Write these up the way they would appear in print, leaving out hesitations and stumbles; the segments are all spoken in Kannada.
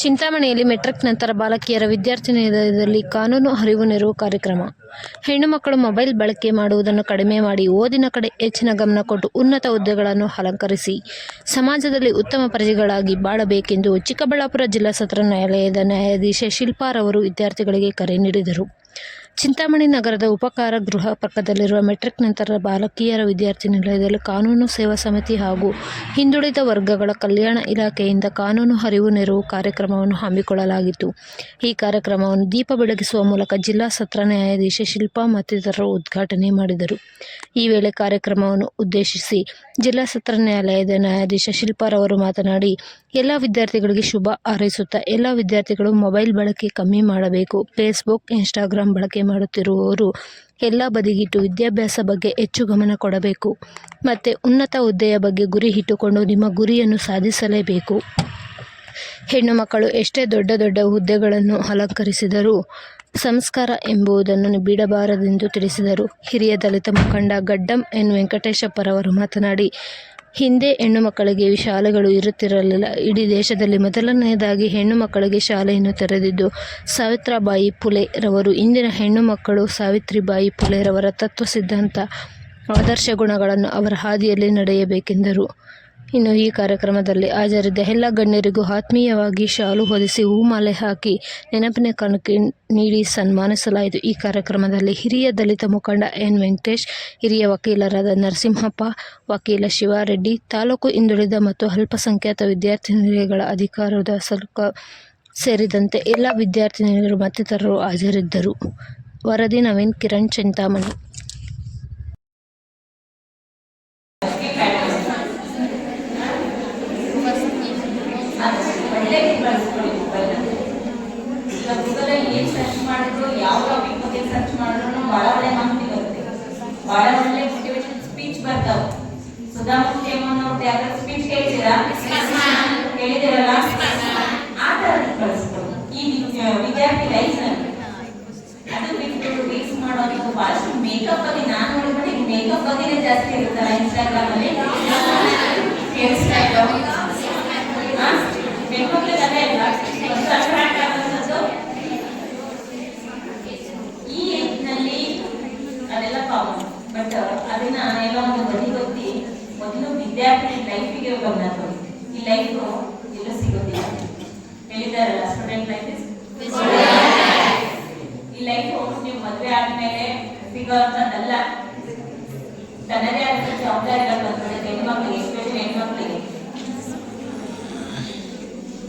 ಚಿಂತಾಮಣಿಯಲ್ಲಿ ಮೆಟ್ರಿಕ್ ನಂತರ ಬಾಲಕಿಯರ ವಿದ್ಯಾರ್ಥಿ ನಿಲಯದಲ್ಲಿ ಕಾನೂನು ಅರಿವು ನೆರವು ಕಾರ್ಯಕ್ರಮ. ಹೆಣ್ಣು ಮಕ್ಕಳು ಮೊಬೈಲ್ ಬಳಕೆ ಮಾಡುವುದನ್ನು ಕಡಿಮೆ ಮಾಡಿ ಓದಿನ ಕಡೆ ಹೆಚ್ಚಿನ ಗಮನ ಕೊಟ್ಟು ಉನ್ನತ ಹುದ್ದೆಗಳನ್ನು ಅಲಂಕರಿಸಿ ಸಮಾಜದಲ್ಲಿ ಉತ್ತಮ ಪ್ರಜೆಗಳಾಗಿ ಬಾಳಬೇಕೆಂದು ಚಿಕ್ಕಬಳ್ಳಾಪುರ ಜಿಲ್ಲಾ ಸತ್ರ ನ್ಯಾಯಾಲಯದ ನ್ಯಾಯಾಧೀಶೆ ಶಿಲ್ಪಾರವರು ವಿದ್ಯಾರ್ಥಿಗಳಿಗೆ ಕರೆ ನೀಡಿದರು. ಚಿಂತಾಮಣಿ ನಗರದ ಉಪಕಾರ ಗೃಹ ಪಕ್ಕದಲ್ಲಿರುವ ಮೆಟ್ರಿಕ್ ನಂತರ ಬಾಲಕಿಯರ ವಿದ್ಯಾರ್ಥಿ ನಿಲಯದಲ್ಲಿ ಕಾನೂನು ಸೇವಾ ಸಮಿತಿ ಹಾಗೂ ಹಿಂದುಳಿದ ವರ್ಗಗಳ ಕಲ್ಯಾಣ ಇಲಾಖೆಯಿಂದ ಕಾನೂನು ಅರಿವು ನೆರವು ಕಾರ್ಯಕ್ರಮವನ್ನು ಹಮ್ಮಿಕೊಳ್ಳಲಾಗಿತ್ತು. ಈ ಕಾರ್ಯಕ್ರಮವನ್ನು ದೀಪ ಬೆಳಗಿಸುವ ಮೂಲಕ ಜಿಲ್ಲಾ ಸತ್ರ ನ್ಯಾಯಾಧೀಶೆ ಶಿಲ್ಪಾ ಮತ್ತಿತರರು ಉದ್ಘಾಟನೆ ಮಾಡಿದರು. ಈ ವೇಳೆ ಕಾರ್ಯಕ್ರಮವನ್ನು ಉದ್ದೇಶಿಸಿ ಜಿಲ್ಲಾ ಸತ್ರ ನ್ಯಾಯಾಲಯದ ನ್ಯಾಯಾಧೀಶೆ ಶಿಲ್ಪಾರವರು ಮಾತನಾಡಿ, ಎಲ್ಲ ವಿದ್ಯಾರ್ಥಿಗಳಿಗೆ ಶುಭ ಹಾರೈಸುತ್ತಾ ಎಲ್ಲ ವಿದ್ಯಾರ್ಥಿಗಳು ಮೊಬೈಲ್ ಬಳಕೆ ಕಮ್ಮಿ ಮಾಡಬೇಕು. ಫೇಸ್ಬುಕ್, ಇನ್ಸ್ಟಾಗ್ರಾಂ ಬಳಕೆ ಮಾಡುತ್ತಿರುವವರು ಎಲ್ಲ ಬದಿಗಿಟ್ಟು ವಿದ್ಯಾಭ್ಯಾಸ ಬಗ್ಗೆ ಹೆಚ್ಚು ಗಮನ ಕೊಡಬೇಕು. ಮತ್ತೆ ಉನ್ನತ ಹುದ್ದೆಯ ಬಗ್ಗೆ ಗುರಿ ಇಟ್ಟುಕೊಂಡು ನಿಮ್ಮ ಗುರಿಯನ್ನು ಸಾಧಿಸಲೇಬೇಕು. ಹೆಣ್ಣು ಮಕ್ಕಳು ಎಷ್ಟೇ ದೊಡ್ಡ ದೊಡ್ಡ ಹುದ್ದೆಗಳನ್ನು ಅಲಂಕರಿಸಿದರೂ ಸಂಸ್ಕಾರ ಎಂಬುದನ್ನು ಬಿಡಬಾರದೆಂದು ತಿಳಿಸಿದರು. ಹಿರಿಯ ದಲಿತ ಮುಖಂಡ ಗಡ್ಡಂ ಎನ್ ವೆಂಕಟೇಶಪ್ಪರವರು ಮಾತನಾಡಿ, ಹಿಂದೆ ಹೆಣ್ಣು ಮಕ್ಕಳಿಗೆ ಶಾಲೆಗಳು ಇರುತ್ತಿರಲಿಲ್ಲ. ಇಡೀ ದೇಶದಲ್ಲಿ ಮೊದಲನೆಯದಾಗಿ ಹೆಣ್ಣು ಮಕ್ಕಳಿಗೆ ಶಾಲೆಯನ್ನು ತೆರೆದಿದ್ದು ಸಾವಿತ್ರಿಬಾಯಿ ಫುಲೆ ರವರು. ಇಂದಿನ ಹೆಣ್ಣು ಮಕ್ಕಳು ಸಾವಿತ್ರಿಬಾಯಿ ಫುಲೆ ರವರ ತತ್ವ ಸಿದ್ಧಾಂತ, ಆದರ್ಶ ಗುಣಗಳನ್ನು ಅವರ ಹಾದಿಯಲ್ಲಿ ನಡೆಯಬೇಕೆಂದರು. ಇನ್ನು ಈ ಕಾರ್ಯಕ್ರಮದಲ್ಲಿ ಹಾಜರಿದ್ದ ಎಲ್ಲ ಗಣ್ಯರಿಗೂ ಆತ್ಮೀಯವಾಗಿ ಶಾಲು ಹೊದಿಸಿ ಹೂಮಾಲೆ ಹಾಕಿ ನೆನಪಿನ ಕಾಣಿಕೆ ನೀಡಿ ಸನ್ಮಾನಿಸಲಾಯಿತು. ಈ ಕಾರ್ಯಕ್ರಮದಲ್ಲಿ ಹಿರಿಯ ದಲಿತ ಮುಖಂಡ ಎನ್ ವೆಂಕಟೇಶ್, ಹಿರಿಯ ವಕೀಲರಾದ ನರಸಿಂಹಪ್ಪ, ವಕೀಲ ಶಿವಾರೆಡ್ಡಿ, ತಾಲೂಕು ಹಿಂದುಳಿದ ಮತ್ತು ಅಲ್ಪಸಂಖ್ಯಾತ ವಿದ್ಯಾರ್ಥಿ ನಿಲಯಗಳ ಅಧಿಕಾರದ ಸೇರಿದಂತೆ ಎಲ್ಲ ವಿದ್ಯಾರ್ಥಿನಿಯರು ಮತ್ತಿತರರು ಹಾಜರಿದ್ದರು. ವರದಿ ನವೀನ್ ಕಿರಣ್, ಚಿಂತಾಮಣಿ. ಏನು ಸರ್ಚ್ ಮಾಡಿದ್ರು, ಯಾವ ಟಾಪಿಕ್ ಬಗ್ಗೆ ಸರ್ಚ್ ಮಾಡಿದ್ರು ಬಹಳ ಒಳ್ಳೆ ಮಾಹಿತಿ ಬರುತ್ತೆ, ಬಹಳ ಒಳ್ಳೆ ಮೋಟಿವೇಶನ್ ಸ್ಪೀಚ್ ಬರ್ತಾವೆ. ಸುಧಾಮೂರ್ತಿ ಅಮ್ಮನವ್ರದ್ದು ಯಾವ್ದಾದ್ರು ಸ್ಪೀಚ್ ಕೇಳಿದಿರಲ್ಲ, ಆ ತರ ಕಳಿಸ್ಬೋದು ಈ ವಿದ್ಯಾರ್ಥಿ ಲೈಫ್ ನಲ್ಲಿ. ಅದು ಬಿಟ್ಟು ರೀಲ್ಸ್ ಮಾಡೋದು ಬಹಳಷ್ಟು ಮೇಕಪ್ ಬಗ್ಗೆ ನಾನು ನೋಡಿದ್ರೆ ಮೇಕಪ್ ಬಗ್ಗೆನೇ ಜಾಸ್ತಿ ಇರುತ್ತಲ್ಲ ಇನ್ಸ್ಟಾಗ್ರಾಮ್ ಅಲ್ಲಿ. ಹೇರ್ ಸ್ಟೈಲ್ ಹೆಣ್ಮಕ್ಳಿಗೆ ಅದೇ ಇಲ್ಲ, ಅಟ್ರಾಕ್ಟ್ ಆಗುವಂಥದ್ದು ಈ ಏಜ್ನಲ್ಲಿ ಅದೆಲ್ಲ ಕಾಮನ್. ಬಟ್ ಅದನ್ನ ಎಲ್ಲ ಒಂದು ಬದಿಗೊತ್ತಿ ಮೊದಲು ವಿದ್ಯಾರ್ಥಿ ಲೈಫಿಗೆ ಗಮನ ಕೊಡಿ. ಈ ಲೈಫ್ ಎಲ್ಲೂ ಸಿಗೋದಿಲ್ಲ, ಹೇಳಿದಾರಲ್ಲ, ಸ್ಟೂಡೆಂಟ್ ಲೈಫ್ ಇಸ್ ಈ ಲೈಫ್ ನೀವು ಮದುವೆ ಆದ್ಮೇಲೆ ಸಿಗೋಂಥದ್ದಲ್ಲ. ತನ್ನದೇ ಆದ ಜವಾಬ್ದಾರಿಗಳು ಬರ್ತದೆ ಹೆಣ್ಮಕ್ಳಿಗೆ, ಎಸ್ಪೆಷಲಿ ಹೆಣ್ಮಕ್ಳಿಗೆ.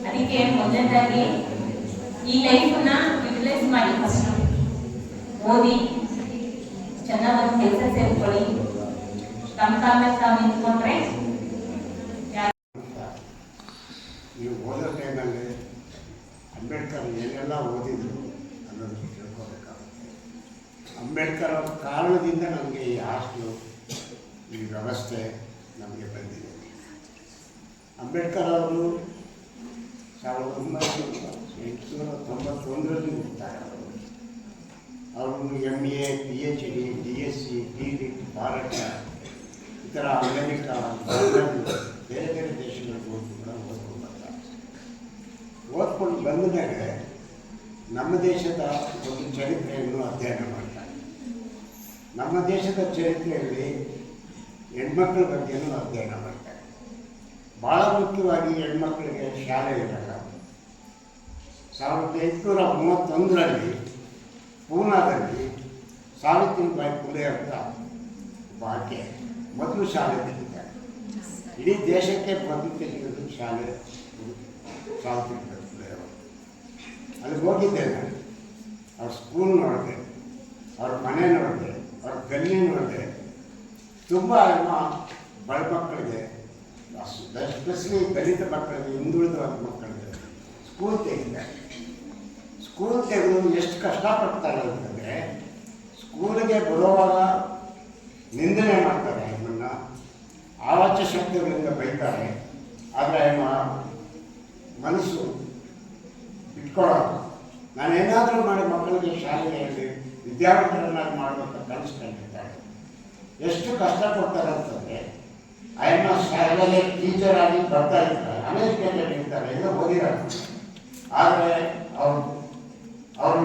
ಅದಕ್ಕೆ ಮೊದಲನೇದಾಗಿ ಈ ಲೈಫನ್ನ ಯುಟಿಲೈಸ್ ಮಾಡಿ. ಫಸ್ಟ್ ಓದಿ, ಚೆನ್ನಾಗಿ ಒಂದು ಕೆಲಸ ಸೇರ್ಕೊಳ್ಳಿ. ತಮ್ಮ ಕಾಲ ಮೇಲೆ ತಾವು ನಿಂತ್ಕೊಂಡ್ರೆ ನೀವು ಓದೋ ಟೈಮಲ್ಲಿ ಅಂಬೇಡ್ಕರ್ ಏನೆಲ್ಲ ಓದಿದ್ರು ಅನ್ನೋದನ್ನು ತಿಳ್ಕೋಬೇಕಾಗುತ್ತೆ. ಅಂಬೇಡ್ಕರ್ ಅವ್ರ ಕಾರಣದಿಂದ ನಮಗೆ ಈ ಹಾಸ್ಟೆಲು, ಈ ವ್ಯವಸ್ಥೆ ನಮಗೆ ಬಂದಿದೆ. ಅಂಬೇಡ್ಕರ್ ಅವರು 1891ರಲ್ಲಿ ಹುಡ್ತಾರೆ. ಅವರು MA, PhD, DSc, D.Litt, Bharat, ಈ ಥರ ಅಮೆರಿಕ, ಲಂಡನ್, ಬೇರೆ ಬೇರೆ ದೇಶಗಳಿಗೆ ಓದ್ಕೊಂಡು ಬರ್ತಾರೆ. ಓದ್ಕೊಂಡು ಬಂದ ಮೇಲೆ ನಮ್ಮ ದೇಶದ ಒಂದು ಚರಿತ್ರೆಯನ್ನು ಅಧ್ಯಯನ ಮಾಡ್ತಾರೆ. ನಮ್ಮ ದೇಶದ ಚರಿತ್ರೆಯಲ್ಲಿ ಹೆಣ್ಮಕ್ಳ ಬಗ್ಗೆಯೂ ಅಧ್ಯಯನ ಮಾಡ್ತಾರೆ. ಭಾಳ ಮುಖ್ಯವಾಗಿ ಹೆಣ್ಮಕ್ಳಿಗೆ ಶಾಲೆ ಇರಲ್ಲ. 1831ರಲ್ಲಿ ಪೂನಾದಲ್ಲಿ ಸಾವಿತ್ರಿಬಾಯಿ ಫುಲೆ ಅಂತ ಆಕೆ ಮೊದಲು ಶಾಲೆ ತೆಗಿತಾರೆ. ಇಡೀ ದೇಶಕ್ಕೆ ಮೊದಲು ತೆಗೆಯೋದು ಶಾಲೆ ಸಾವಿತ್ರಿಬಾಯಿ ಫುಲೆ ಅವರು. ಅಲ್ಲಿ ಹೋಗಿದ್ದೆ ನಾನು. ಅವ್ರ ಸ್ಕೂಲ್ ನೋಡಿದೆ, ಅವ್ರ ಮನೆ ನೋಡಿದೆ, ಅವ್ರ ಗಲ್ಲಿ ನೋಡಿದೆ. ತುಂಬ ಬಡ ಮಕ್ಕಳಿಗೆ, ಎಸ್ಪೆಷಲಿ ದಲಿತ ಮಕ್ಕಳಿಗೆ, ಹಿಂದುಳಿದ ಮಕ್ಕಳಿಗೆ ಸ್ಕೂಲ್ ತೆಗಿತಾರೆ. ಸ್ಕೂಲ್ ತೆಗೆದು ಎಷ್ಟು ಕಷ್ಟಪಡ್ತಾರೆ ಅಂತಂದರೆ, ಸ್ಕೂಲಿಗೆ ಬರುವಾಗ ನಿಂದನೆ ಮಾಡ್ತಾರೆ, ನಮ್ಮನ್ನು ಆವಾಚ್ಯ ಶಬ್ದಗಳಿಂದ ಬೈತಾರೆ. ಆದರೆ ಮನಸ್ಸು ಇಟ್ಕೊಳ್ಳೋದು, ನಾನೇನಾದರೂ ಮಾಡಿ ಮಕ್ಕಳಿಗೆ ಶಾಲೆಯಲ್ಲಿ ವಿದ್ಯಾರ್ಥಿಗಳನ್ನಾಗಿ ಮಾಡಬೇಕಂತ ಕಲಿಸ್ಕೊಂಡಿರ್ತಾರೆ. ಎಷ್ಟು ಕಷ್ಟಪಡ್ತಾರೆ ಅಂತಂದರೆ, ಶಾಲೆಯಲ್ಲಿ ಟೀಚರ್ ಆಗಿ ಬರ್ತಾ ಇರ್ತಾರೆ, ಅಮೆರಿಕದಲ್ಲಿ ಇರ್ತಾರೆ, ಎಲ್ಲ ಓದಿರೋದು. ಆದರೆ ಅವರು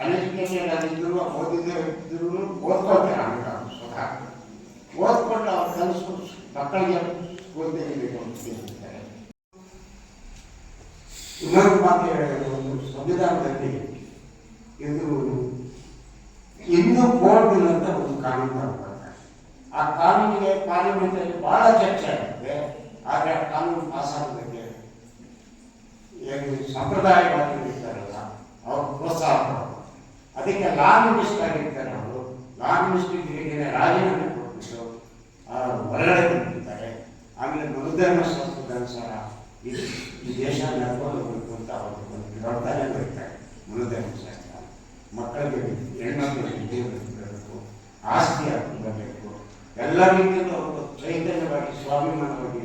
ಅನ್ಎಜುಕೇಟೆಡ್ ಆಗಿದ್ದರು, ಓದಿದ್ರು ಓದ್ಕೊಳ್ತಾರೆ ಅಂತಾರೆ ಸ್ವತಃ. ಓದ್ಕೊಂಡು ಅವ್ರ ಕನಸು ಮಕ್ಕಳಿಗೆ ಸ್ಕೂಲ್ ತೆಗಿಬೇಕು ಅಂತ ಹೇಳ್ತಾರೆ. ಇನ್ನೊಂದು ಮಾತು ಹೇಳಿದ್ರೆ, ಒಂದು ಸಂವಿಧಾನದಲ್ಲಿ ಇದು ಹಿಂದೂ ಕೋಡ್ ಬಿಲ್ ಅಂತ ಒಂದು ಕಾನೂನು ತರಬೇಕು. ಆ ಕಾನೂನಿಗೆ ಪಾರ್ಲಿಮೆಂಟಲ್ಲಿ ಬಹಳ ಚರ್ಚೆ ಆಗುತ್ತೆ. ಆದರೆ ಆ ಕಾನೂನು ಪಾಸ್ ಆಗೋದಕ್ಕೆ ಸಂಪ್ರದಾಯವಾಗಿ ಇರ್ತಾರಲ್ಲ ಅವ್ರು ಪ್ರೋತ್ಸಾಹ ಕೊಡೋದು. ಅದಕ್ಕೆ ಲಾ ಮಿನಿಸ್ಟರ್ ಆಗಿರ್ತಾರೆ ಅವರು. ಲಾ ಮಿನಿಸ್ಟರ್ಗೆ ರಾಜೀನಾಮೆ ಕೊಟ್ಬಿಟ್ಟು ಹೊರಗಡೆ ಬಂದಿರ್ತಾರೆ. ಆಮೇಲೆ ಮನುಧರ್ಮ ಶಾಸ್ತ್ರದ ಅನುಸಾರ ಈ ದೇಶ ನಡ್ಕೊಂಡು ಹೋಗ್ಬೇಕು ಅಂತ ಅವರು ಒಂದು ಹೊರತಾನೆ ಬರೀತಾರೆ. ಮನುಧರ್ಮ ಶಾಸ್ತ್ರ ಮಕ್ಕಳಿಗೆ ಹೆಣ್ಮಕ್ಳಿಗೆ ವಿದ್ಯೆ ಬರಬೇಕು, ಆಸ್ತಿ ಬರಬೇಕು, ಎಲ್ಲ ರೀತಿಯಲ್ಲೂ ಅವರು ಚೈತನ್ಯವಾಗಿ ಸ್ವಾಭಿಮಾನವಾಗಿ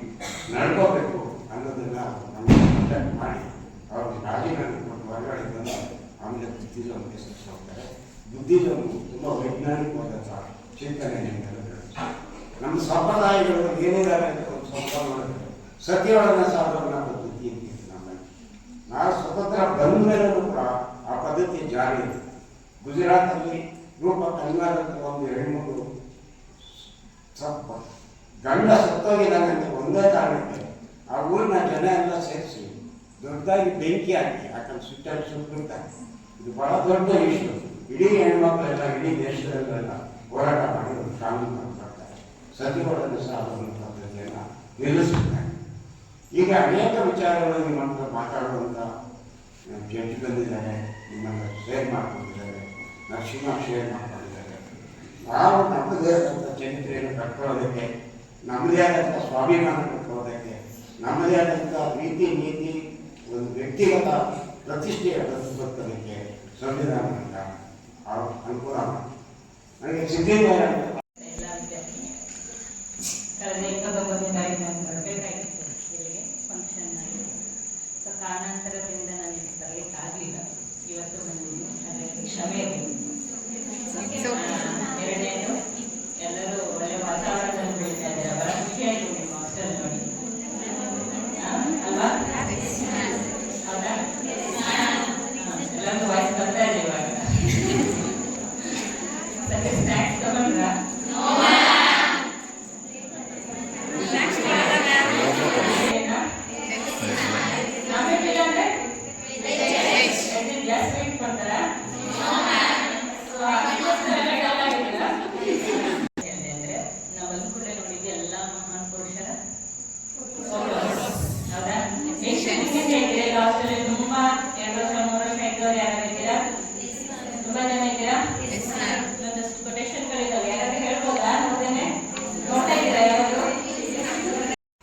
ನಡ್ಕೋಬೇಕು ಅನ್ನೋದನ್ನ ನಮಗೆ ಮಾಡಿ ಅವ್ರಿಗೆ ರಾಜೀನಾಮೆ ಕೊಟ್ಟು ಹೊರಗಡೆ ಬಂದು ಆಮೇಲೆ ಬುದ್ಧಿಸಮ್ಗೆ ಹೋಗ್ತಾರೆ. ಬುದ್ಧಿಸಮ್ ತುಂಬ ವೈಜ್ಞಾನಿಕವಾದ ಚಿಂತನೆ. ನಮ್ಮ ಸಂಪ್ರದಾಯಗಳು ಏನಿದ್ದಾರೆ ಅಂತ ಒಂದು ಸ್ವಲ್ಪ ನೋಡಿದ್ರೆ ಸತ್ಯವಾದ ಸಾಧನ ಪದ್ಧತಿ ಅಂತ ನಮ್ಮಲ್ಲಿ. ನಾವು ಸ್ವತಂತ್ರ ಬಂದ ಮೇಲೂ ಕೂಡ ಆ ಪದ್ಧತಿ ಜಾರಿ ಇದೆ. ಗುಜರಾತಲ್ಲಿ ರೂಪ ಕಲ್ಯಾಣ ಅಂತ ಒಂದು ಹೆಣ್ಮಗು ಗಂಡ ಸತ್ತೋಗಿದ್ದಾನೆ ಅಂತ ಒಂದೇ ಕಾರಣಕ್ಕೆ ಆ ಊರಿನ ಜನ ಎಲ್ಲ ಸೇರಿಸಿ ದೊಡ್ಡದಾಗಿ ಬೆಂಕಿ ಹಾಕಿ ಯಾಕಂದ್ರೆ ಸುಟ್ಟಾಗಿ ಸುಟ್ಟಿರ್ತಾರೆ. ಇದು ಬಹಳ ದೊಡ್ಡ ಇಶ್ಯೂ. ಇಡೀ ಹೆಣ್ಮಕ್ಳೆಲ್ಲ ಇಡೀ ದೇಶದಲ್ಲೆಲ್ಲ ಹೋರಾಟ ಮಾಡಿ ಒಂದು ಕಾನೂನು ಮಾಡ್ತಾರೆ. ಸತಿಯೊಡನೆ ಸಾಧನ ಪದ್ಧತಿಯನ್ನು ನಿಲ್ಲಿಸುತ್ತಾರೆ. ಈಗ ಅನೇಕ ವಿಚಾರಗಳು ನಿಮ್ಮ ಹತ್ರ ಮಾತಾಡುವಂಥ ಜಡ್ಜ್ ಬಂದಿದ್ದಾರೆ, ನಿಮ್ಮನ್ನು ಶೇರ್ ಮಾಡ್ಕೊಂಡಿದ್ದಾರೆ, ನರಸಿಂಹ ಶೇರ್ ಮಾಡ್ಕೊಂಡಿದ್ದಾರೆ. ನಾವು ನಮ್ಮದೇ ಆದಂಥ ಚರಿತ್ರೆಯನ್ನು ಕಟ್ಕೊಳ್ಳೋದಕ್ಕೆ, ನಮ್ಮದೇ ಆದಂಥ ಸ್ವಾಭಿಮಾನ ಕಟ್ಕೊಳ್ಳೋದಕ್ಕೆ, ನಮ್ಮದೇ ಆದಂಥ ರೀತಿ ನೀತಿ ಒಂದು ವ್ಯಕ್ತಿಗತ ಪ್ರತಿಷ್ಠೆಯ ಬದುಕೋದಕ್ಕೆ ಸಂವಿಧಾನದಿಂದ ಅನುಕೂಲ ಮಾಡಿ. ನನಗೆ ಸಿದ್ಧೇಶ್ವರ ಎಲ್ಲ ವಿದ್ಯಾರ್ಥಿನಿ ಕಳೆದ 29ನೇ ತಾರೀಕು ನಾನು ಬರಬೇಕಾಗಿತ್ತು ಇಲ್ಲಿಗೆ ಫಂಕ್ಷನ್ನಾಗಿ. ಸೊ ಕಾರಣಾಂತರದಿಂದ ನನಗೆ ತರಲಿಕ್ಕೆ ಆಗಲಿಲ್ಲ. ಇವತ್ತು ಬಂದಿದ್ದೀನಿ, ಅದಕ್ಕೆ ಕ್ಷಮೆ ಇರಲಿ. ಎರಡನೇದು, ಎಲ್ಲರೂ ಒಳ್ಳೆ ವಾತಾವರಣದಲ್ಲಿ ಬೆಳೀತಾ ಇದ್ದಾರೆ. ಬಹಳ ಖುಷಿ ಆಯಿತು ನಿಮ್ಮ ಹಾಸ್ಟೆಲ್ ನೋಡಿ ಅಲ್ವಾ? ಹೌದಾ? ಎಲ್ಲರಿಗೂ ವಾಯ್ಸ್ ಬರ್ತಾ ಇದೆ ಇವಾಗ. ಸದ್ಯ ಸ್ನ್ಯಾಕ್ಸ್ ತಗೊಂಡ್ರಾ?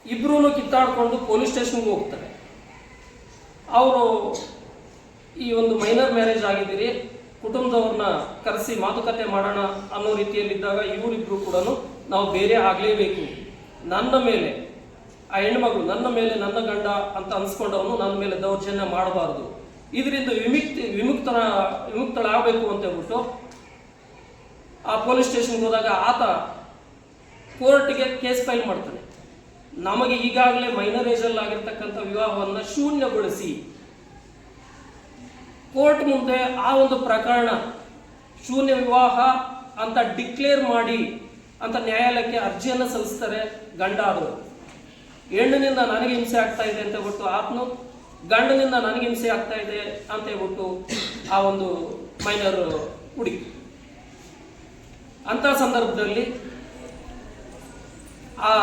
ಇಬ್ಬರೂ ಕಿತ್ತಾಡ್ಕೊಂಡು ಪೊಲೀಸ್ ಸ್ಟೇಷನ್ಗೆ ಹೋಗ್ತಾರೆ. ಅವರು ಈ ಒಂದು ಮೈನರ್ ಮ್ಯಾರೇಜ್ ಆಗಿದ್ದೀರಿ, ಕುಟುಂಬದವ್ರನ್ನ ಕರೆಸಿ ಮಾತುಕತೆ ಮಾಡೋಣ ಅನ್ನೋ ರೀತಿಯಲ್ಲಿದ್ದಾಗ ಇವರಿಬ್ಬರು ಕೂಡ ನಾವು ಬೇರೆ ಆಗಲೇಬೇಕು, ನನ್ನ ಮೇಲೆ ಆ ಹೆಣ್ಮಗಳು ನನ್ನ ಮೇಲೆ ನನ್ನ ಗಂಡ ಅಂತ ಅನ್ಸ್ಕೊಂಡವನು ನನ್ನ ಮೇಲೆ ದೌರ್ಜನ್ಯ ಮಾಡಬಾರ್ದು, ಇದರಿಂದ ವಿಮುಕ್ತಳಾಗಬೇಕು ಅಂತ ಹೇಳ್ಬಿಟ್ಟು ಆ ಪೊಲೀಸ್ ಸ್ಟೇಷನ್ಗೆ ಹೋದಾಗ ಆತ ಕೋರ್ಟ್ಗೆ ಕೇಸ್ ಫೈಲ್ ಮಾಡ್ತಾನೆ. ನಮಗೆ ಈಗಾಗಲೇ ಮೈನರ್ ಏಜಲ್ಲಿ ಆಗಿರ್ತಕ್ಕಂಥ ವಿವಾಹವನ್ನು ಶೂನ್ಯಗೊಳಿಸಿ ಕೋರ್ಟ್ ಮುಂದೆ ಆ ಒಂದು ಪ್ರಕರಣ ಶೂನ್ಯ ವಿವಾಹ ಅಂತ ಡಿಕ್ಲೇರ್ ಮಾಡಿ ಅಂತ ನ್ಯಾಯಾಲಯಕ್ಕೆ ಅರ್ಜಿಯನ್ನು ಸಲ್ಲಿಸ್ತಾರೆ ಗಂಡ ಆದವರು. ಹೆಣ್ಣಿನಿಂದ ನನಗೆ ಹಿಂಸೆ ಆಗ್ತಾ ಇದೆ ಅಂತ ಹೇಳ್ಬಿಟ್ಟು ಆತನು ಗಂಡನಿಂದ ನನಗೆ ಹಿಂಸೆ ಆಗ್ತಾ ಇದೆ ಅಂತ ಹೇಳ್ಬಿಟ್ಟು ಆ ಒಂದು ಮೈನರ್ ಹುಡುಗಿ. ಅಂತ ಸಂದರ್ಭದಲ್ಲಿ ಆ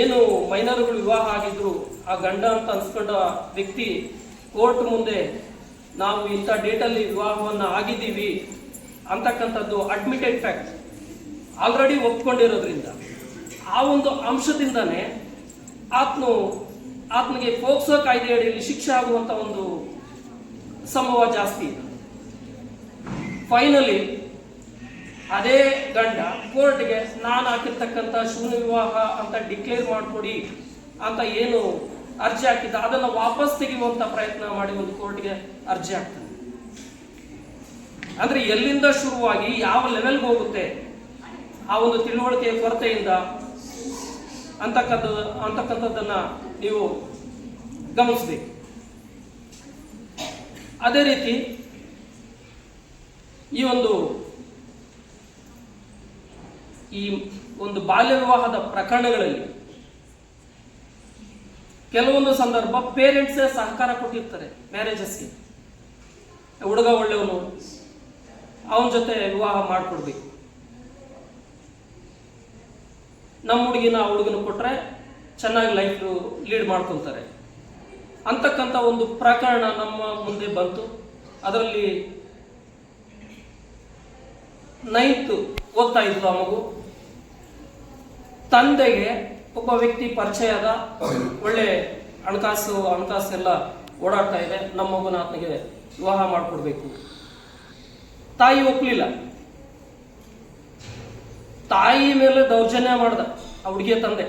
ಏನು ಮೈನರ್ಗಳು ವಿವಾಹ ಆಗಿದ್ರು ಆ ಗಂಡ ಅಂತ ಅನ್ಸ್ಕೊಂಡ ವ್ಯಕ್ತಿ ಕೋರ್ಟ್ ಮುಂದೆ ನಾವು ಇಂಥ ಡೇಟಲ್ಲಿ ವಿವಾಹವನ್ನು ಆಗಿದ್ದೀವಿ ಅಂತಕ್ಕಂಥದ್ದು ಅಡ್ಮಿಟೆಡ್ ಫ್ಯಾಕ್ಟ್ ಆಲ್ರೆಡಿ ಒಪ್ಕೊಂಡಿರೋದ್ರಿಂದ ಆ ಒಂದು ಅಂಶದಿಂದನೇ ಆತನಿಗೆ ಪೋಕ್ಸೋ ಕಾಯ್ದೆ ಅಡಿಯಲ್ಲಿ ಶಿಕ್ಷೆ ಆಗುವಂಥ ಒಂದು ಸಂಭವ ಜಾಸ್ತಿ ಇದೆ. ಫೈನಲಿ ಅದೇ ಗಂಡ ಕೋರ್ಟ್ಗೆ ನಾನು ಹಾಕಿರ್ತಕ್ಕಂಥ ಶೂನ್ಯ ವಿವಾಹ ಅಂತ ಡಿಕ್ಲೇರ್ ಮಾಡಿಕೊಡಿ ಅಂತ ಏನು ಅರ್ಜಿ ಹಾಕಿದ್ದ ಅದನ್ನು ವಾಪಸ್ ತೆಗೆಯುವಂಥ ಪ್ರಯತ್ನ ಮಾಡಿ ಒಂದು ಕೋರ್ಟ್ಗೆ ಅರ್ಜಿ ಹಾಕ್ತಾನೆ. ಅಂದ್ರೆ ಎಲ್ಲಿಂದ ಶುರುವಾಗಿ ಯಾವ ಲೆವೆಲ್ಗೆ ಹೋಗುತ್ತೆ ಆ ಒಂದು ತಿಳುವಳಿಕೆಯ ಕೊರತೆಯಿಂದ ಅಂತಕ್ಕಂಥದ್ದನ್ನ ನೀವು ಗಮನಿಸಬೇಕು. ಅದೇ ರೀತಿ ಈ ಒಂದು ಬಾಲ್ಯ ವಿವಾಹದ ಪ್ರಕರಣಗಳಲ್ಲಿ ಕೆಲವೊಂದು ಸಂದರ್ಭ ಪೇರೆಂಟ್ಸೇ ಸಹಕಾರ ಕೊಟ್ಟಿರ್ತಾರೆ ಮ್ಯಾರೇಜಸ್ಗೆ. ಹುಡುಗ ಒಳ್ಳೆಯವನು, ಅವನ ಜೊತೆ ವಿವಾಹ ಮಾಡಿಕೊಡ್ಬೇಕು, ನಮ್ಮ ಹುಡುಗಿನ ಆ ಹುಡುಗನ ಕೊಟ್ಟರೆ ಚೆನ್ನಾಗಿ ಲೈಫ್ ಲೀಡ್ ಮಾಡ್ಕೊತಾರೆ ಅಂತಕ್ಕಂಥ ಒಂದು ಪ್ರಕರಣ ನಮ್ಮ ಮುಂದೆ ಬಂತು. ಅದರಲ್ಲಿ 9th ಓದ್ತಾ ಇದ್ದು ಆ ಮಗು. ತಂದೆಗೆ ಒಬ್ಬ ವ್ಯಕ್ತಿ ಪರಿಚಯದ, ಒಳ್ಳೆ ಹಣಕಾಸು ಎಲ್ಲ ಓಡಾಡ್ತಾ ಇದೆ, ನಮ್ಮ ಮಗುನ ಆತನಿಗೆ ವಿವಾಹ ಮಾಡಿಕೊಡ್ಬೇಕು. ತಾಯಿ ಒಪ್ಪಲಿಲ್ಲ. ತಾಯಿ ಮೇಲೆ ದೌರ್ಜನ್ಯ ಮಾಡ್ದ ಆ ಹುಡುಗಿಯ ತಂದೆ.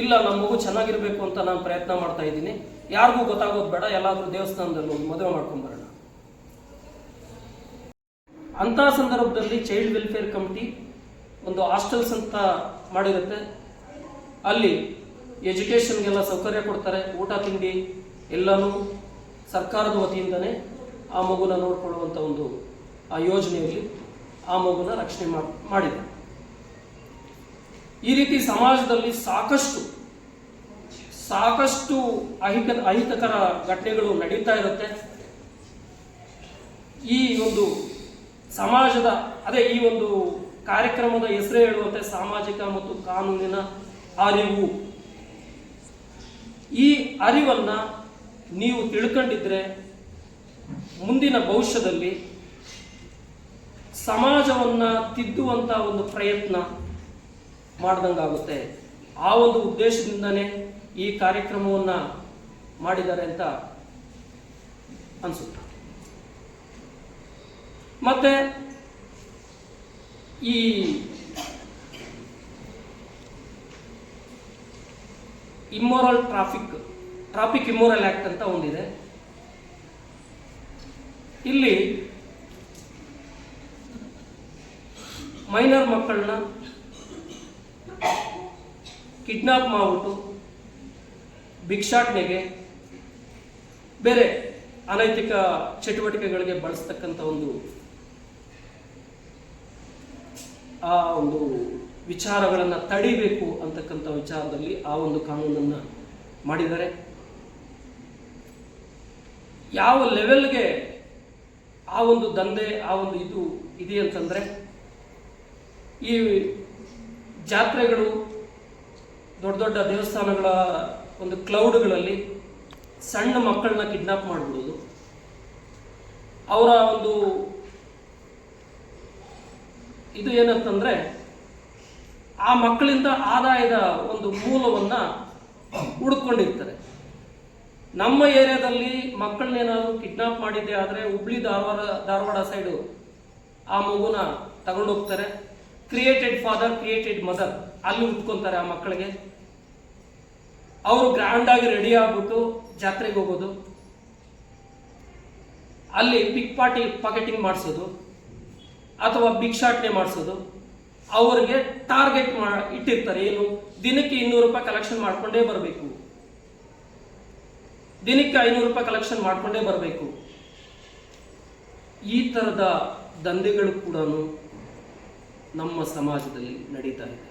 ಇಲ್ಲ, ನಮ್ಮ ಮಗು ಚೆನ್ನಾಗಿರ್ಬೇಕು ಅಂತ ನಾನು ಪ್ರಯತ್ನ ಮಾಡ್ತಾ ಇದ್ದೀನಿ, ಯಾರಿಗೂ ಗೊತ್ತಾಗೋದು ಬೇಡ, ಎಲ್ಲಾದ್ರೂ ದೇವಸ್ಥಾನದಲ್ಲಿ ಹೋಗಿ ಮದುವೆ ಮಾಡ್ಕೊಂಡ್ಬರೋಣ. ಅಂತಹ ಸಂದರ್ಭದಲ್ಲಿ ಚೈಲ್ಡ್ ವೆಲ್ಫೇರ್ ಕಮಿಟಿ ಒಂದು ಹಾಸ್ಟೆಲ್ಸ್ ಅಂತ ಮಾಡಿರುತ್ತೆ. ಅಲ್ಲಿ ಎಜುಕೇಷನ್ಗೆಲ್ಲ ಸೌಕರ್ಯ ಕೊಡ್ತಾರೆ, ಊಟ ತಿಂಡಿ ಎಲ್ಲನೂ ಸರ್ಕಾರದ ವತಿಯಿಂದನೇ ಆ ಮಗುನ ನೋಡ್ಕೊಳ್ಳುವಂಥ ಒಂದು ಆ ಯೋಜನೆಯಲ್ಲಿ ಆ ಮಗುನ ರಕ್ಷಣೆ ಮಾಡಿದೆ. ಈ ರೀತಿ ಸಮಾಜದಲ್ಲಿ ಸಾಕಷ್ಟು ಅಹಿತಕರ ಘಟನೆಗಳು ನಡೀತಾ ಇರುತ್ತೆ. ಈ ಒಂದು ಸಮಾಜದ ಈ ಒಂದು ಕಾರ್ಯಕ್ರಮದ ಹೆಸರೇ ಹೇಳುವಂತೆ ಸಾಮಾಜಿಕ ಮತ್ತು ಕಾನೂನಿನ ಅರಿವು. ಈ ಅರಿವನ್ನ ನೀವು ತಿಳ್ಕೊಂಡಿದ್ರೆ ಮುಂದಿನ ಭವಿಷ್ಯದಲ್ಲಿ ಸಮಾಜವನ್ನ ತಿದ್ದುವಂತ ಒಂದು ಪ್ರಯತ್ನ ಮಾಡ್ದಂಗಾಗುತ್ತೆ. ಆ ಒಂದು ಉದ್ದೇಶದಿಂದನೇ ಈ ಕಾರ್ಯಕ್ರಮವನ್ನ ಮಾಡಿದ್ದಾರೆ ಅಂತ ಅನ್ಸುತ್ತೆ. ಮತ್ತೆ ಈ ಟ್ರಾಫಿಕ್ ಇಮ್ಮೋರಲ್ ಆಕ್ಟ್ ಅಂತ ಒಂದಿದೆ. ಇಲ್ಲಿ ಮೈನರ್ ಮಕ್ಕಳನ್ನ ಕಿಡ್ನಾಪ್ ಮಾಡಿಬಿಟ್ಟು ಭಿಕ್ಷಾಟನೆಗೆ, ಬೇರೆ ಅನೈತಿಕ ಚಟುವಟಿಕೆಗಳಿಗೆ ಬಳಸ್ತಕ್ಕಂಥ ಆ ಒಂದು ವಿಚಾರಗಳನ್ನು ತಡಿಬೇಕು ಅಂತಕ್ಕಂಥ ವಿಚಾರದಲ್ಲಿ ಆ ಒಂದು ಕಾನೂನನ್ನು ಮಾಡಿದ್ದಾರೆ. ಯಾವ ಲೆವೆಲ್ಗೆ ಆ ಒಂದು ದಂಧೆ, ಆ ಒಂದು ಇದು ಇದೆ ಅಂತಂದರೆ, ಈ ಜಾತ್ರೆಗಳು, ದೊಡ್ಡ ದೊಡ್ಡ ದೇವಸ್ಥಾನಗಳ ಒಂದು ಕ್ಲೌಡ್ಗಳಲ್ಲಿ ಸಣ್ಣ ಮಕ್ಕಳನ್ನ ಕಿಡ್ನಾಪ್ ಮಾಡಿಬಿಡೋದು, ಅವರ ಒಂದು ಇದು ಏನಂತಂದ್ರೆ ಆ ಮಕ್ಕಳಿಂದ ಆದಾಯದ ಒಂದು ಮೂಲವನ್ನ ಹುಡುಕೊಂಡಿರ್ತಾರೆ. ನಮ್ಮ ಏರಿಯಾದಲ್ಲಿ ಮಕ್ಕಳನ್ನೇನಾದ್ರು ಕಿಡ್ನಾಪ್ ಮಾಡಿದ್ದೆ ಆದರೆ ಹುಬ್ಳಿ ಧಾರವಾಡ ಸೈಡು ಆ ಮಗುನ ತಗೊಂಡೋಗ್ತಾರೆ. ಕ್ರಿಯೇಟೆಡ್ ಫಾದರ್ ಕ್ರಿಯೇಟೆಡ್ ಮದರ್ ಅಲ್ಲಿ ಉಟ್ಕೊಂತಾರೆ ಆ ಮಕ್ಕಳಿಗೆ. ಅವರು ಗ್ರ್ಯಾಂಡ್ ಆಗಿ ರೆಡಿ ಆಗ್ಬಿಟ್ಟು ಜಾತ್ರೆಗೆ ಹೋಗೋದು, ಅಲ್ಲಿ ಪಿಕ್ ಪಾಕೆಟಿಂಗ್ ಮಾಡಿಸೋದು ಅಥವಾ ಭಿಕ್ಷಾಟನೆ ಮಾಡಿಸೋದು. ಅವರಿಗೆ ಟಾರ್ಗೆಟ್ ಇಟ್ಟಿರ್ತಾರೆ, ಏನು ದಿನಕ್ಕೆ 200 ರೂಪಾಯಿ ಕಲೆಕ್ಷನ್ ಮಾಡ್ಕೊಂಡೇ ಬರಬೇಕು, ದಿನಕ್ಕೆ 500 ರೂಪಾಯಿ ಕಲೆಕ್ಷನ್ ಮಾಡ್ಕೊಂಡೇ ಬರಬೇಕು. ಈ ತರದ ದಂಧೆಗಳು ಕೂಡ ನಮ್ಮ ಸಮಾಜದಲ್ಲಿ ನಡೀತಾ ಇದೆ.